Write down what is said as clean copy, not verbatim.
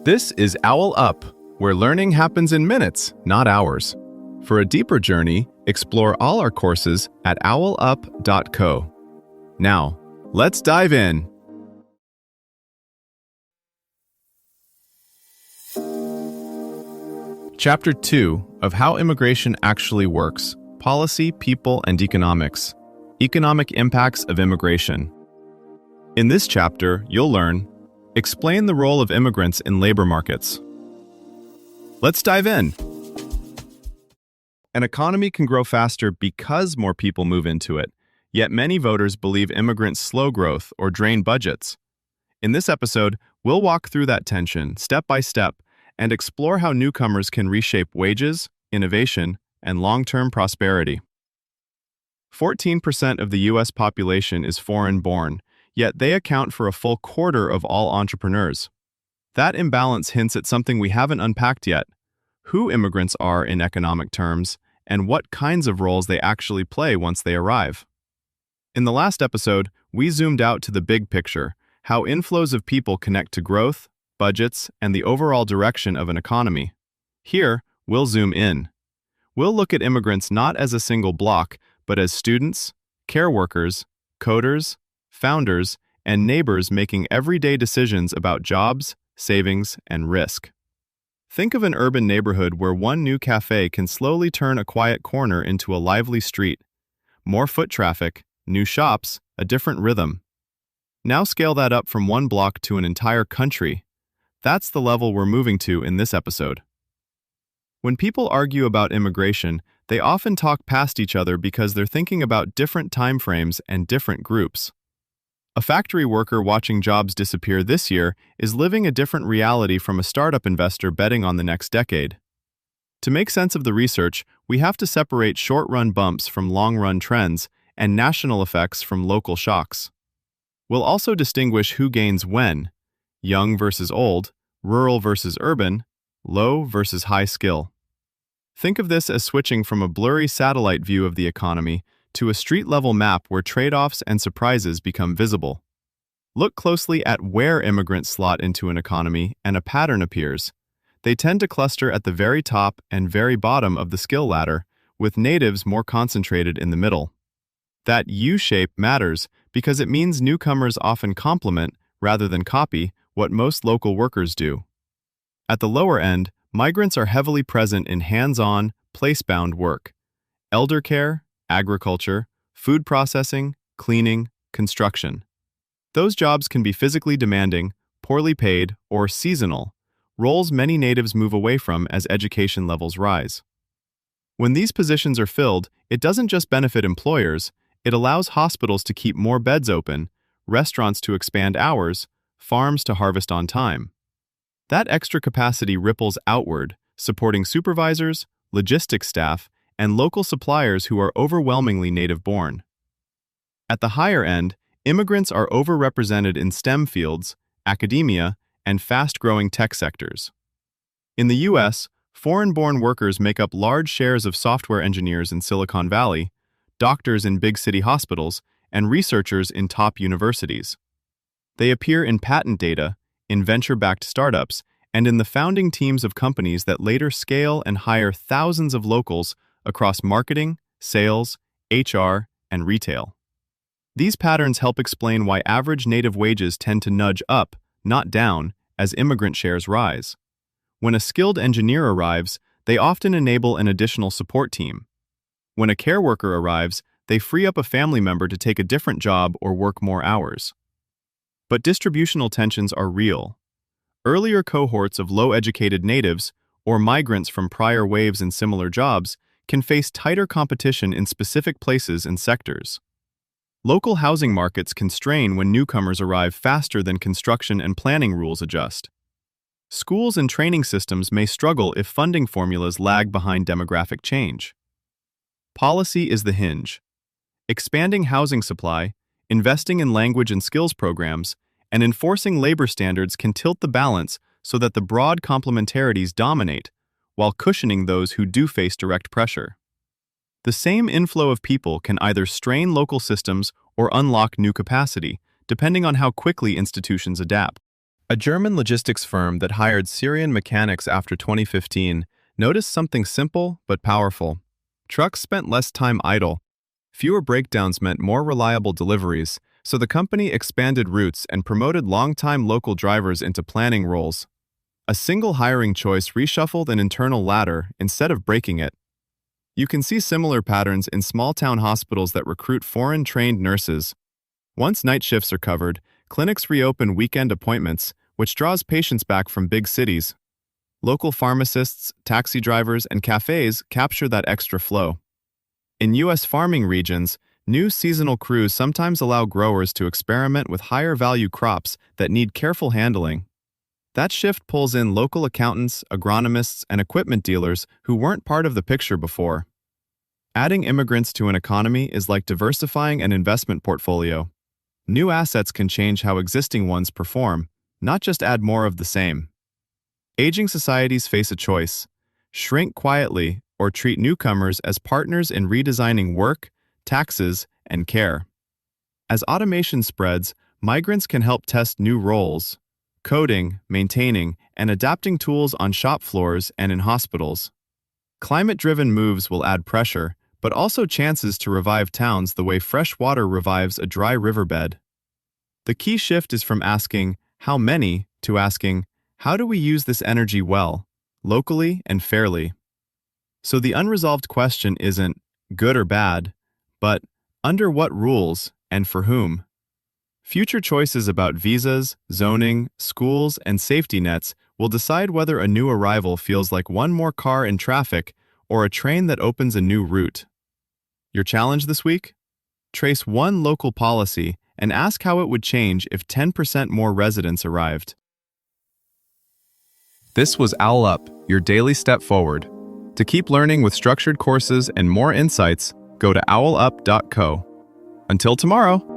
This is OwlUp, where learning happens in minutes, not hours. For a deeper journey, explore all our courses at owlup.co. Now, let's dive in. Chapter 2 of How Immigration Actually Works: Policy, People, and Economics. Economic Impacts of Immigration. In this chapter, you'll learn: explain the role of immigrants in labor markets. Let's dive in. An economy can grow faster because more people move into it, yet many voters believe immigrants slow growth or drain budgets. In this episode, we'll walk through that tension step by step and explore how newcomers can reshape wages, innovation, and long-term prosperity. 14% of the U.S. population is foreign-born, yet they account for a full quarter of all entrepreneurs. That imbalance hints at something we haven't unpacked yet: who immigrants are in economic terms, and what kinds of roles they actually play once they arrive. In the last episode, we zoomed out to the big picture: how inflows of people connect to growth, budgets, and the overall direction of an economy. Here, we'll zoom in. We'll look at immigrants not as a single block, but as students, care workers, coders, founders, and neighbors making everyday decisions about jobs, savings, and risk. Think of an urban neighborhood where one new cafe can slowly turn a quiet corner into a lively street. More foot traffic, new shops, a different rhythm. Now scale that up from one block to an entire country. That's the level we're moving to in this episode. When people argue about immigration, they often talk past each other because they're thinking about different time frames and different groups. A factory worker watching jobs disappear this year is living a different reality from a startup investor betting on the next decade. To make sense of the research, we have to separate short-run bumps from long-run trends and national effects from local shocks. We'll also distinguish who gains when: young versus old, rural versus urban, low versus high skill. Think of this as switching from a blurry satellite view of the economy to a street-level map where trade-offs and surprises become visible. Look closely at where immigrants slot into an economy and a pattern appears. They tend to cluster at the very top and very bottom of the skill ladder, with natives more concentrated in the middle. That U-shape matters because it means newcomers often complement, rather than copy, what most local workers do. At the lower end, migrants are heavily present in hands-on, place-bound work: elder care, agriculture, food processing, cleaning, construction. Those jobs can be physically demanding, poorly paid, or seasonal, roles many natives move away from as education levels rise. When these positions are filled, it doesn't just benefit employers, it allows hospitals to keep more beds open, restaurants to expand hours, farms to harvest on time. That extra capacity ripples outward, supporting supervisors, logistics staff, and local suppliers who are overwhelmingly native-born. At the higher end, immigrants are overrepresented in STEM fields, academia, and fast-growing tech sectors. In the U.S., foreign-born workers make up large shares of software engineers in Silicon Valley, doctors in big city hospitals, and researchers in top universities. They appear in patent data, in venture-backed startups, and in the founding teams of companies that later scale and hire thousands of locals across marketing, sales, HR, and retail. These patterns help explain why average native wages tend to nudge up, not down, as immigrant shares rise. When a skilled engineer arrives, they often enable an additional support team. When a care worker arrives, they free up a family member to take a different job or work more hours. But distributional tensions are real. Earlier cohorts of low-educated natives, or migrants from prior waves in similar jobs, can face tighter competition in specific places and sectors. Local housing markets can strain when newcomers arrive faster than construction and planning rules adjust. Schools and training systems may struggle if funding formulas lag behind demographic change. Policy is the hinge. Expanding housing supply, investing in language and skills programs, and enforcing labor standards can tilt the balance so that the broad complementarities dominate, while cushioning those who do face direct pressure. The same inflow of people can either strain local systems or unlock new capacity, depending on how quickly institutions adapt. A German logistics firm that hired Syrian mechanics after 2015 noticed something simple but powerful. Trucks spent less time idle. Fewer breakdowns meant more reliable deliveries, so the company expanded routes and promoted long-time local drivers into planning roles. A single hiring choice reshuffled an internal ladder instead of breaking it. You can see similar patterns in small-town hospitals that recruit foreign-trained nurses. Once night shifts are covered, clinics reopen weekend appointments, which draws patients back from big cities. Local pharmacists, taxi drivers, and cafes capture that extra flow. In U.S. farming regions, new seasonal crews sometimes allow growers to experiment with higher-value crops that need careful handling. That shift pulls in local accountants, agronomists, and equipment dealers who weren't part of the picture before. Adding immigrants to an economy is like diversifying an investment portfolio. New assets can change how existing ones perform, not just add more of the same. Aging societies face a choice: shrink quietly or treat newcomers as partners in redesigning work, taxes, and care. As automation spreads, migrants can help test new roles: coding, maintaining, and adapting tools on shop floors and in hospitals. Climate-driven moves will add pressure, but also chances to revive towns the way fresh water revives a dry riverbed. The key shift is from asking, "How many?" to asking, "How do we use this energy well, locally and fairly?" So the unresolved question isn't good or bad, but under what rules and for whom? Future choices about visas, zoning, schools, and safety nets will decide whether a new arrival feels like one more car in traffic or a train that opens a new route. Your challenge this week? Trace one local policy and ask how it would change if 10% more residents arrived. This was OwlUp, your daily step forward. To keep learning with structured courses and more insights, go to owlup.co. Until tomorrow!